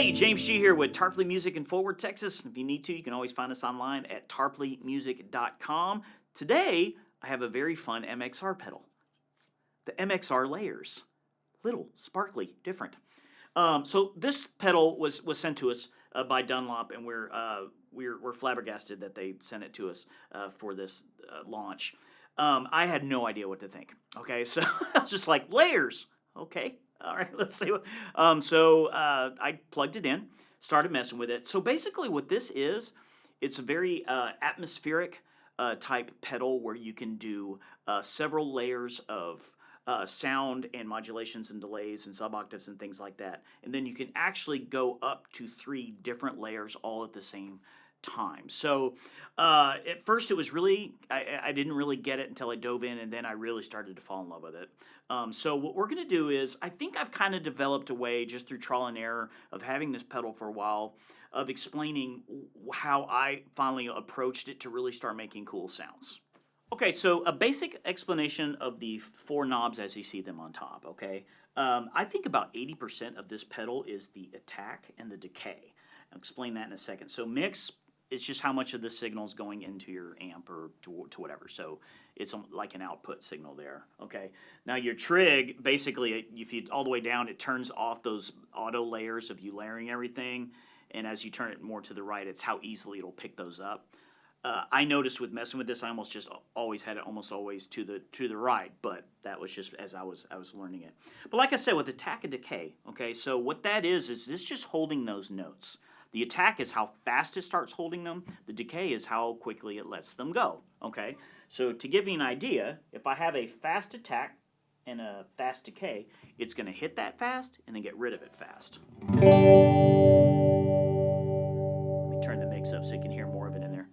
Hey, James G here with Tarpley Music in Fort Worth, Texas. If you need to, you can always find us online at tarpleymusic.com. Today, I have a very fun MXR pedal. The MXR Layers. Little, sparkly, different. So this pedal was sent to us by Dunlop, and we're flabbergasted that they sent it to us for this launch. I had no idea what to think. Okay, so I was just like, layers. Okay, all right, let's see what. So I plugged it in, started messing with it. So basically, what this is, it's a very atmospheric type pedal where you can do several layers of sound and modulations and delays and sub-octaves and things like that. And then you can actually go up to 3 different layers all at the same time. So at first it was really, I didn't really get it until I dove in, and then I really started to fall in love with it. So what we're going to do is, I think I've kind of developed a way just through trial and error of having this pedal for a while of explaining how I finally approached it to really start making cool sounds. Okay, so a basic explanation of the 4 knobs as you see them on top, okay? I think about 80% of this pedal is the attack and the decay. I'll explain that in a second. So mix is just how much of the signal is going into your amp or to whatever. So it's like an output signal there, okay? Now your trig, basically, if you all the way down, it turns off those auto layers of you layering everything, and as you turn it more to the right, it's how easily it'll pick those up. I noticed with messing with this, I always had it almost always to the right, but that was just as I was learning it. But like I said, with attack and decay, okay, so what that is this just holding those notes. The attack is how fast it starts holding them. The decay is how quickly it lets them go, okay? So to give you an idea, if I have a fast attack and a fast decay, it's going to hit that fast and then get rid of it fast. Let me turn the mix up so you can hear more of it in there.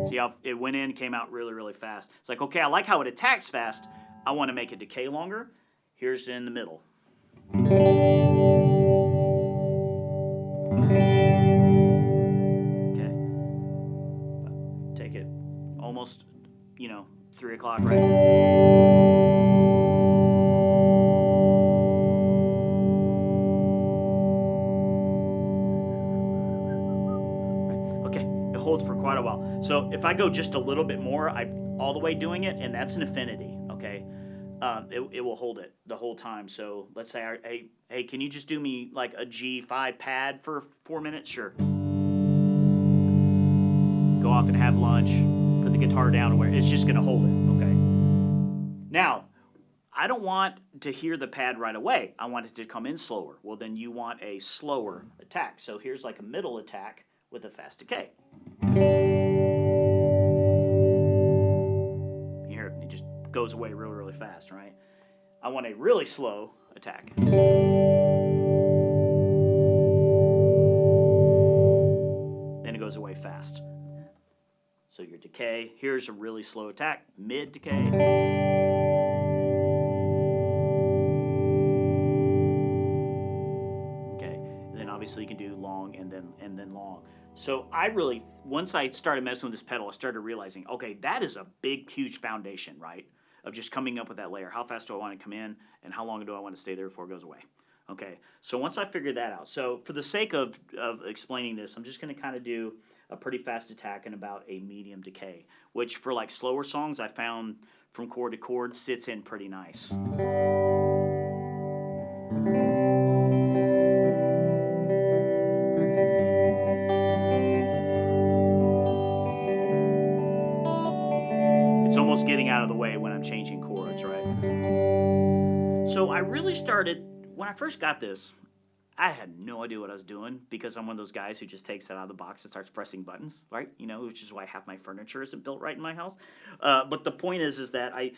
See how it went in, came out really, really fast. It's like, okay, I like how it attacks fast. I want to make it decay longer. Here's in the middle. Okay. Take it almost, 3 o'clock, right? Holds for quite a while. So if I go just a little bit more, I'm all the way doing it, and that's an affinity, okay? It will hold it the whole time. So let's say, hey, can you just do me like a G5 pad for 4 minutes? Sure. Go off and have lunch, put the guitar down where it's just going to hold it, okay? Now, I don't want to hear the pad right away. I want it to come in slower. Well, then you want a slower attack. So here's like a middle attack with a fast decay. You hear it just goes away really, really fast, right? I want a really slow attack. Then it goes away fast. So your decay, here's a really slow attack, mid decay. Okay, and then obviously you can do long and then long. So once I started messing with this pedal, I started realizing, okay, that is a big, huge foundation, right? Of just coming up with that layer. How fast do I want to come in, and how long do I want to stay there before it goes away? Okay, so once I figured that out, so for the sake of explaining this, I'm just going to kind of do a pretty fast attack and about a medium decay, which for like slower songs, I found from chord to chord sits in pretty nice. It's almost getting out of the way when I'm changing chords, right? So I really started, when I first got this, I had no idea what I was doing because I'm one of those guys who just takes it out of the box and starts pressing buttons, right? Which is why half my furniture isn't built right in my house. But the point is that I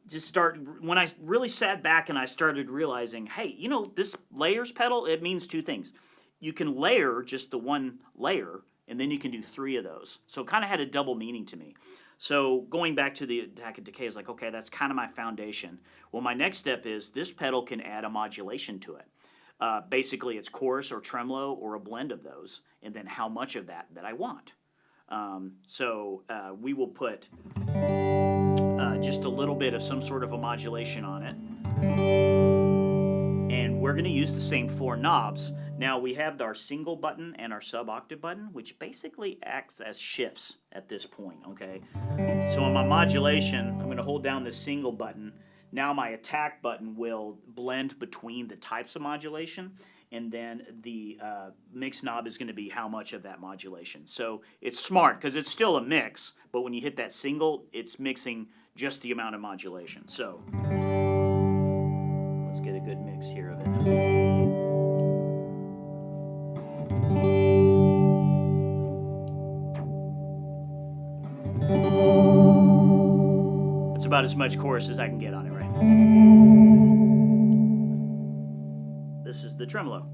just when I really sat back and I started realizing, hey, this layers pedal, it means 2 things. You can layer just the one layer, and then you can do 3 of those. So it kind of had a double meaning to me. So going back to the attack and decay is like, okay, that's kind of my foundation. Well, my next step is this pedal can add a modulation to it. Basically, it's chorus or tremolo or a blend of those, and then how much of that I want. So we will put just a little bit of some sort of a modulation on it, and we're going to use the same 4 knobs. Now we have our single button and our sub-octave button, which basically acts as shifts at this point, okay? So on my modulation, I'm going to hold down the single button. Now my attack button will blend between the types of modulation, and then the mix knob is going to be how much of that modulation. So it's smart because it's still a mix, but when you hit that single, it's mixing just the amount of modulation. So let's get a good mix here of it. That's about as much chorus as I can get on it, right? This is the tremolo.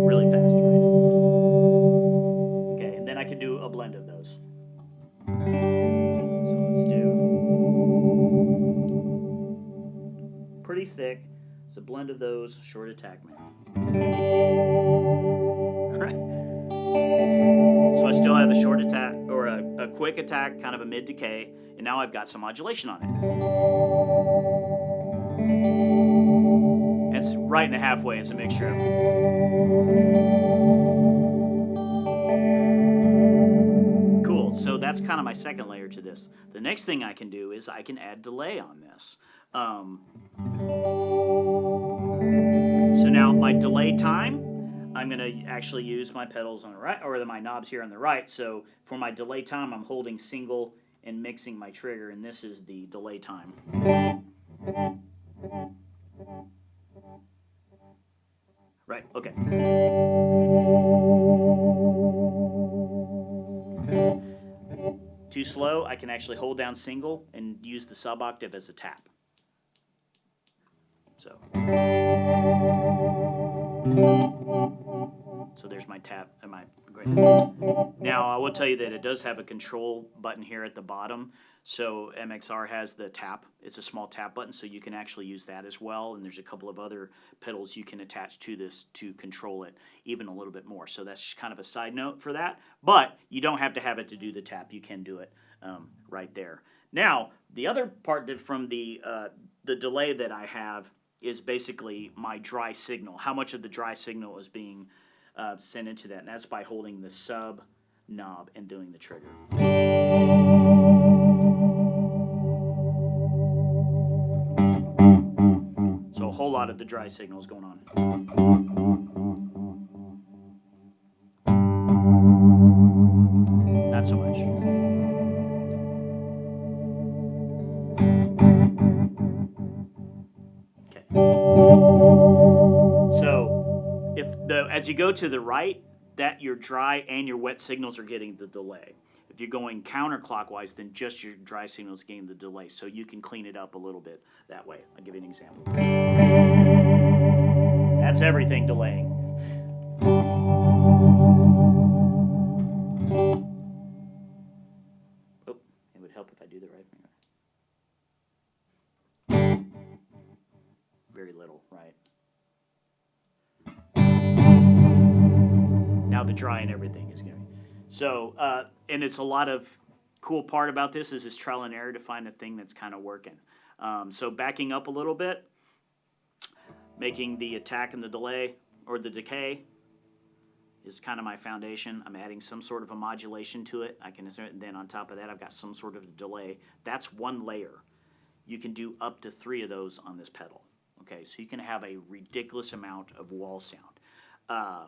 Really fast, right? Okay, and then I can do a blend of those. So let's do pretty thick. It's a blend of those, short attack, man. So I still have a short attack, or a quick attack, kind of a mid decay, and now I've got some modulation on it. It's right in the halfway. It's a mixture of. Cool. So that's kind of my second layer to this. The next thing I can do is I can add delay on this. So now my delay time, I'm going to actually use my pedals on the right, or my knobs here on the right. So for my delay time, I'm holding single and mixing my trigger, and this is the delay time. Right, okay. Too slow, I can actually hold down single and use the sub-octave as a tap. So there's my tap and my great. Now I will tell you that it does have a control button here at the bottom. So MXR has the tap. It's a small tap button, so you can actually use that as well. And there's a couple of other pedals you can attach to this to control it even a little bit more. So that's just kind of a side note for that. But you don't have to have it to do the tap. You can do it right there. Now the other part that from the delay that I have is basically my dry signal. How much of the dry signal is being sent into that, and that's by holding the sub knob and doing the trigger. So a whole lot of the dry signal is going on. Not so much. Okay. So as you go to the right, that your dry and your wet signals are getting the delay. If you're going counterclockwise, then just your dry signals getting the delay. So you can clean it up a little bit that way. I'll give you an example. That's everything delaying. Oh, it would help if I do the right thing. Very little, right? Now the dry and everything is going. So, and it's a lot of cool part about this is trial and error to find a thing that's kind of working. So backing up a little bit, making the attack and the delay or the decay is kind of my foundation. I'm adding some sort of a modulation to it. I can insert, and then on top of that, I've got some sort of a delay. That's one layer. You can do up to 3 of those on this pedal. Okay, so you can have a ridiculous amount of wall sound.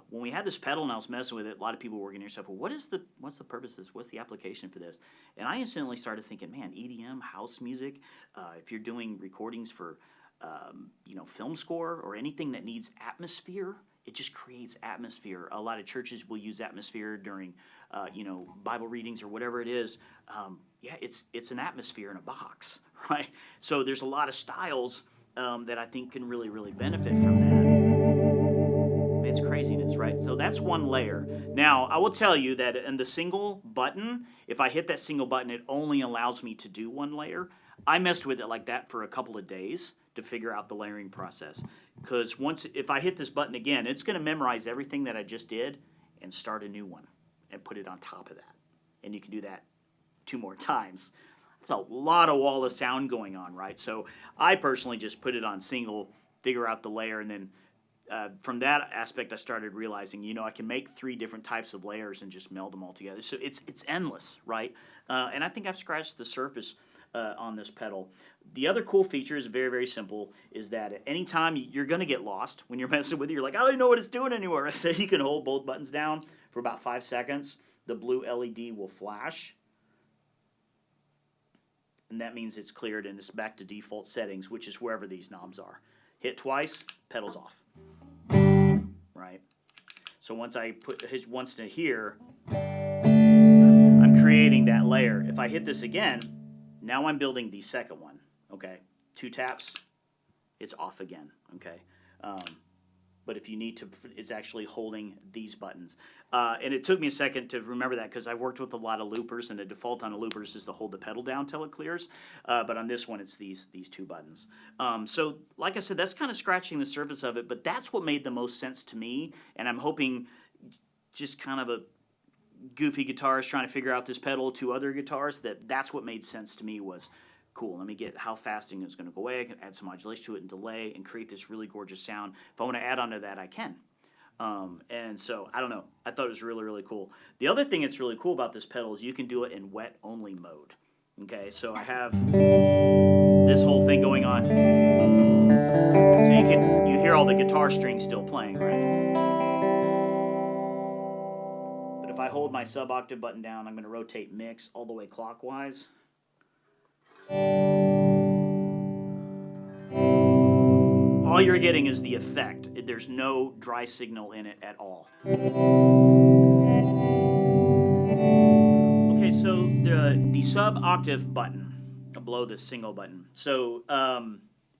When we had this pedal and I was messing with it, a lot of people were getting yourself, well, what's the purpose of this? What's the application for this? And I instantly started thinking, man, EDM, house music, if you're doing recordings for, film score or anything that needs atmosphere, it just creates atmosphere. A lot of churches will use atmosphere during, Bible readings or whatever it is. It's an atmosphere in a box, right? So there's a lot of styles that I think can really, really benefit from that. It's craziness, right? So that's one layer. Now, I will tell you that in the single button, if I hit that single button, it only allows me to do one layer. I messed with it like that for a couple of days to figure out the layering process. Because if I hit this button again, it's going to memorize everything that I just did and start a new one and put it on top of that. And you can do that 2 more times. It's a lot of wall of sound going on, right? So I personally just put it on single, figure out the layer, and then from that aspect, I started realizing, I can make 3 different types of layers and just meld them all together. So it's endless, right? And I think I've scratched the surface on this pedal. The other cool feature is very, very simple, is that at any time you're going to get lost when you're messing with it. You're like, I don't know what it's doing anymore. So you can hold both buttons down for about 5 seconds. The blue LED will flash. And that means it's cleared and it's back to default settings, which is wherever these knobs are. Hit twice, pedal's off. Right? So once I put his once to here, I'm creating that layer. If I hit this again, now I'm building the second one. Okay? 2 taps, it's off again. Okay? But if you need to, it's actually holding these buttons. And it took me a second to remember that because I've worked with a lot of loopers, and the default on a loopers is to hold the pedal down till it clears. But on this one, it's these 2 buttons. So like I said, that's kind of scratching the surface of it, but that's what made the most sense to me. And I'm hoping just kind of a goofy guitarist trying to figure out this pedal to other guitarists, that's what made sense to me was, cool, let me get how fasting is going to go away. I can add some modulation to it and delay and create this really gorgeous sound. If I want to add on to that, I can. And so, I don't know. I thought it was really, really cool. The other thing that's really cool about this pedal is you can do it in wet-only mode. Okay, so I have this whole thing going on. So you hear all the guitar strings still playing, right? But if I hold my sub-octave button down, I'm going to rotate mix all the way clockwise. All you're getting is the effect. There's no dry signal in it at all. Okay, so the sub-octave button, below the single button. So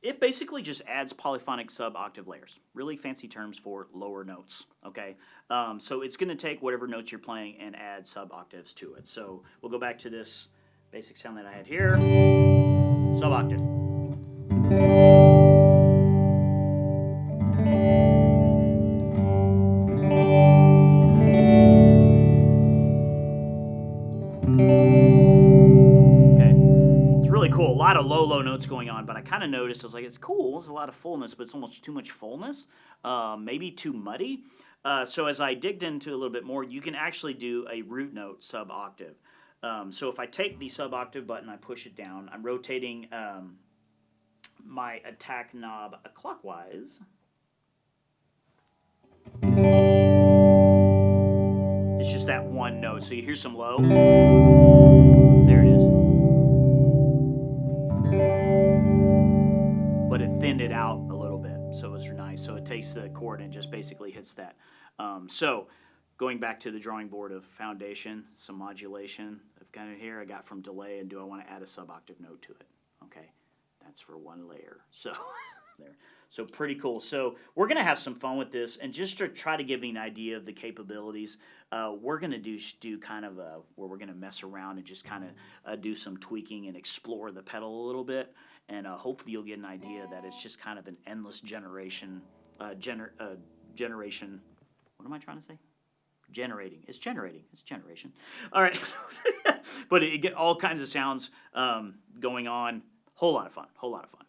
it basically just adds polyphonic sub-octave layers. Really fancy terms for lower notes, okay? So it's going to take whatever notes you're playing and add sub-octaves to it. So we'll go back to this basic sound that I had here. Sub-octave. Cool. A lot of low notes going on, but I kind of noticed, I was like, it's cool. There's a lot of fullness, but it's almost too much fullness. Maybe too muddy. So as I digged into a little bit more, you can actually do a root note sub-octave. So if I take the sub-octave button, I push it down, I'm rotating my attack knob clockwise. It's just that one note. So you hear some low. There it is. But it thinned it out a little bit, so it was nice. So it takes the chord and just basically hits that. So going back to the drawing board of foundation, some modulation I've got it here. I got from delay, and do I want to add a sub-octave note to it? Okay, that's for one layer. So there. So pretty cool. So we're going to have some fun with this, and just to try to give you an idea of the capabilities, we're going to do kind of where we're going to mess around and just kind of do some tweaking and explore the pedal a little bit. And hopefully you'll get an idea that it's just kind of an endless generation. Generation. What am I trying to say? Generating. It's generating. It's generation. All right. But it get all kinds of sounds going on. Whole lot of fun. Whole lot of fun.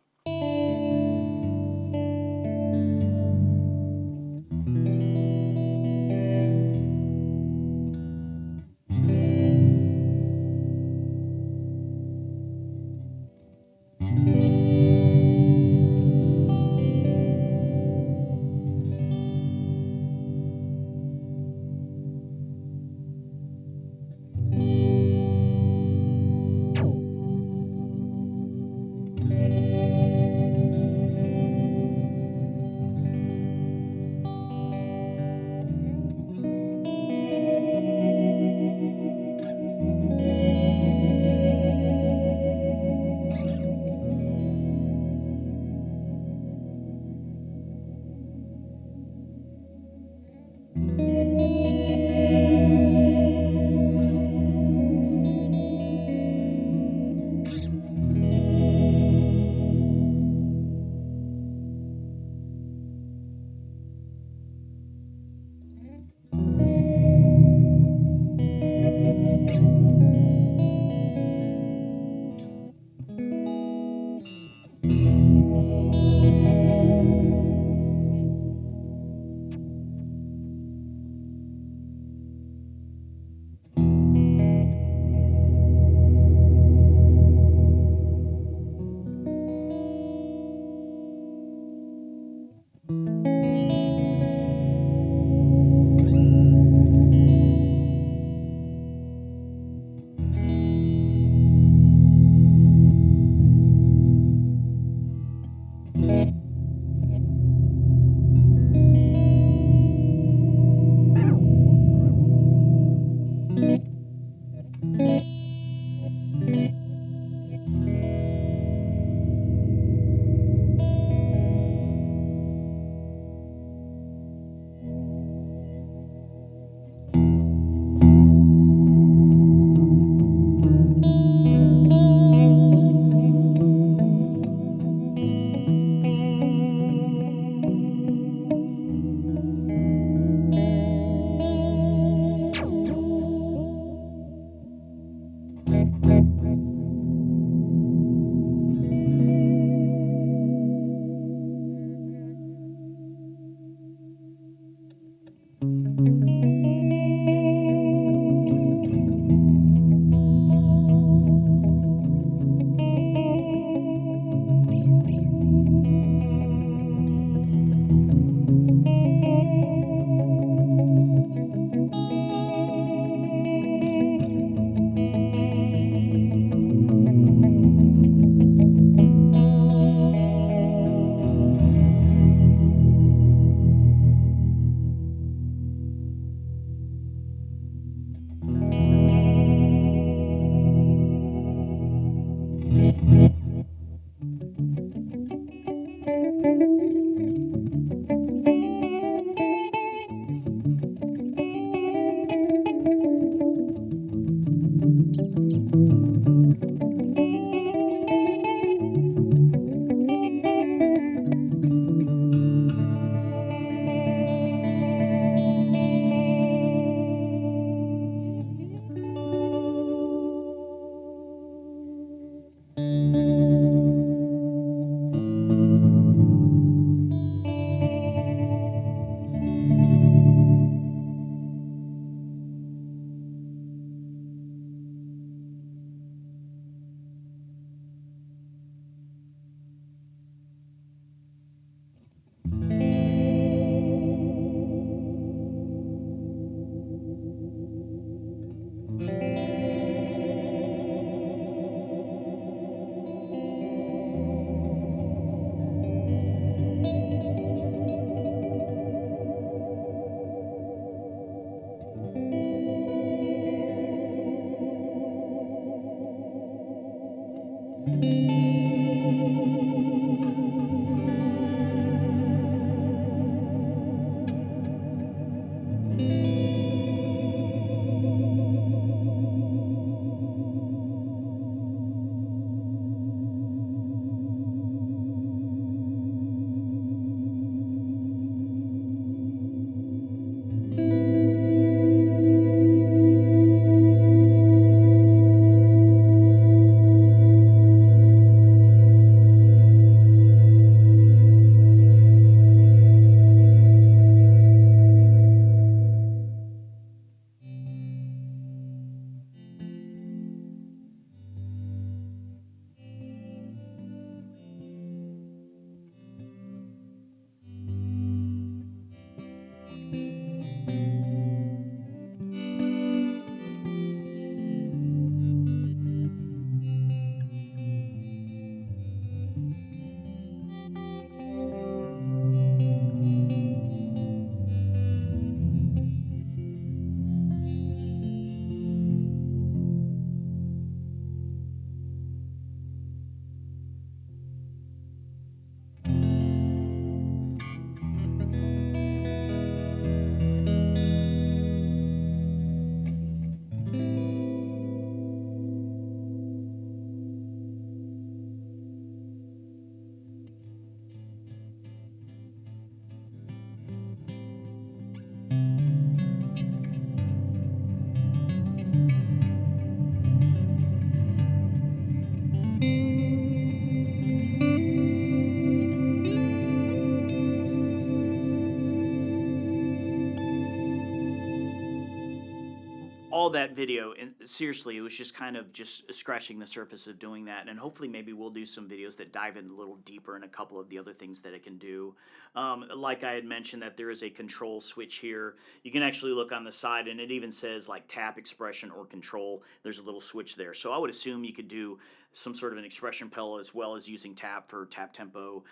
all that video, and seriously, it was just kind of just scratching the surface of doing that, and hopefully maybe we'll do some videos that dive in a little deeper in a couple of the other things that it can do. Like I had mentioned, that there is a control switch here. You can actually look on the side, and it even says like tap, expression, or control. There's a little switch there, so I would assume you could do some sort of an expression pedal as well as using tap for tap tempo.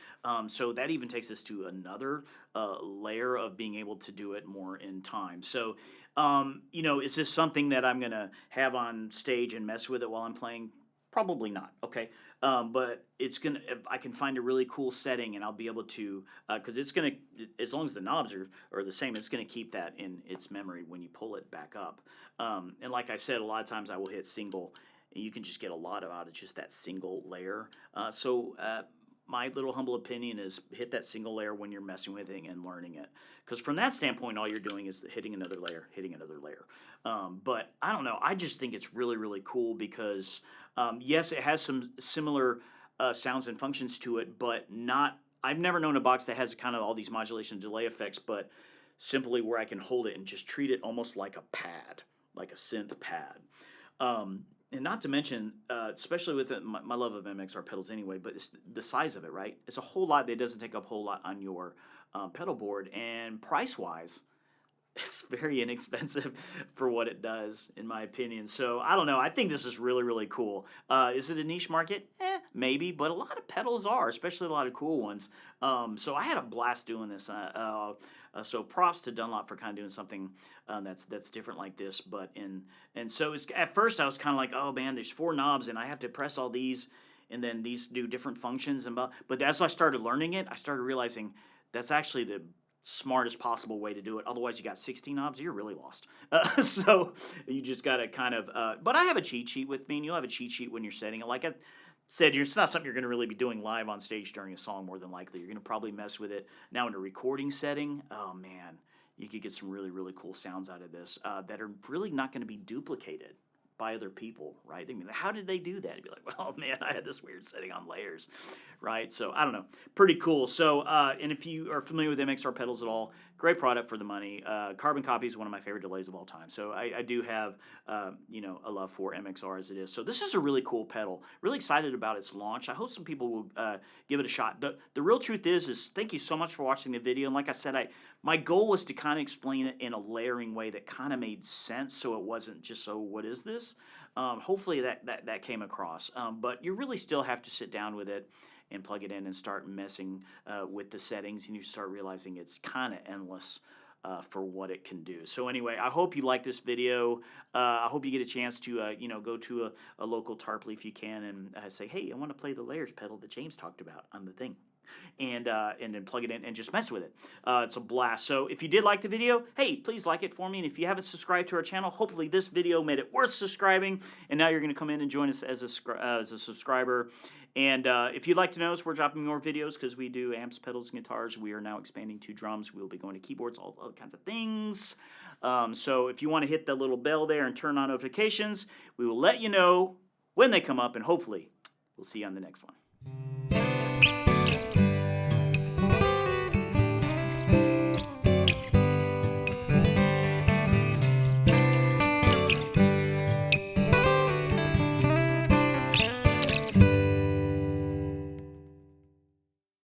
So that even takes us to another layer of being able to do it more in time. So is this something that I'm going to have on stage and mess with it while I'm playing? Probably not, okay? But it's going to, if I can find a really cool setting and I'll be able to, because it's going to, as long as the knobs are the same, it's going to keep that in its memory when you pull it back up. And like I said, a lot of times I will hit single. You can just get a lot out of just that single layer. My little humble opinion is hit that single layer when you're messing with it and learning it. Because from that standpoint, all you're doing is hitting another layer, hitting another layer. But I don't know. I just think it's really, really cool because, yes, it has some similar sounds and functions to it, but not. I've never known a box that has kind of all these modulation delay effects, but simply where I can hold it and just treat it almost like a pad, like a synth pad. And not to mention, especially with my love of MXR pedals anyway, but it's the size of it, right? It's a whole lot that doesn't take up a whole lot on your pedal board. And price-wise, it's very inexpensive for what it does, in my opinion. So, I don't know. I think this is really, really cool. Is it a niche market? Maybe, but a lot of pedals are, especially a lot of cool ones. So, I had a blast doing this. So props to Dunlop for kind of doing something that's different like this. And so at first I was kind of like, oh man, there's 4 knobs and I have to press all these, and then these do different functions. But as I started learning it, I started realizing that's actually smartest possible way to do it. Otherwise, you got 16 knobs, you're really lost. So you just got to kind of, but I have a cheat sheet with me, and you'll have a cheat sheet when you're setting it. Like I said, it's not something you're going to really be doing live on stage during a song, more than likely. You're going to probably mess with it. Now in a recording setting, oh man, you could get some really, really cool sounds out of this that are really not going to be duplicated by other people, right? They'd be like, how did they do that? You'd be like, well, man, I had this weird setting on layers, right? So I don't know, pretty cool. So, and if you are familiar with MXR pedals at all, great product for the money. Carbon Copy is one of my favorite delays of all time. So I do have, you know, a love for MXR as it is. So this is a really cool pedal. Really excited about its launch. I hope some people will give it a shot. The real truth is thank you so much for watching the video. And like I said, my goal was to kind of explain it in a layering way that kind of made sense, so it wasn't just, so what is this? Hopefully that came across. But you really still have to sit down with it and plug it in and start messing with the settings, and you start realizing it's kind of endless for what it can do. So anyway, I hope you like this video. I hope you get a chance to you know, go to a local Tarpley if you can, and say, hey, I want to play the layers pedal that James talked about on the thing. And then plug it in and just mess with it. It's a blast. So if you did like the video, hey, please like it for me. And if you haven't subscribed to our channel, hopefully this video made it worth subscribing. And now you're going to come in and join us as a subscriber. And if you'd like to know us, we're dropping more videos because we do amps, pedals, and guitars. We are now expanding to drums. We'll be going to keyboards, all other kinds of things. So if you want to hit the little bell there and turn on notifications, we will let you know when they come up. And hopefully we'll see you on the next one.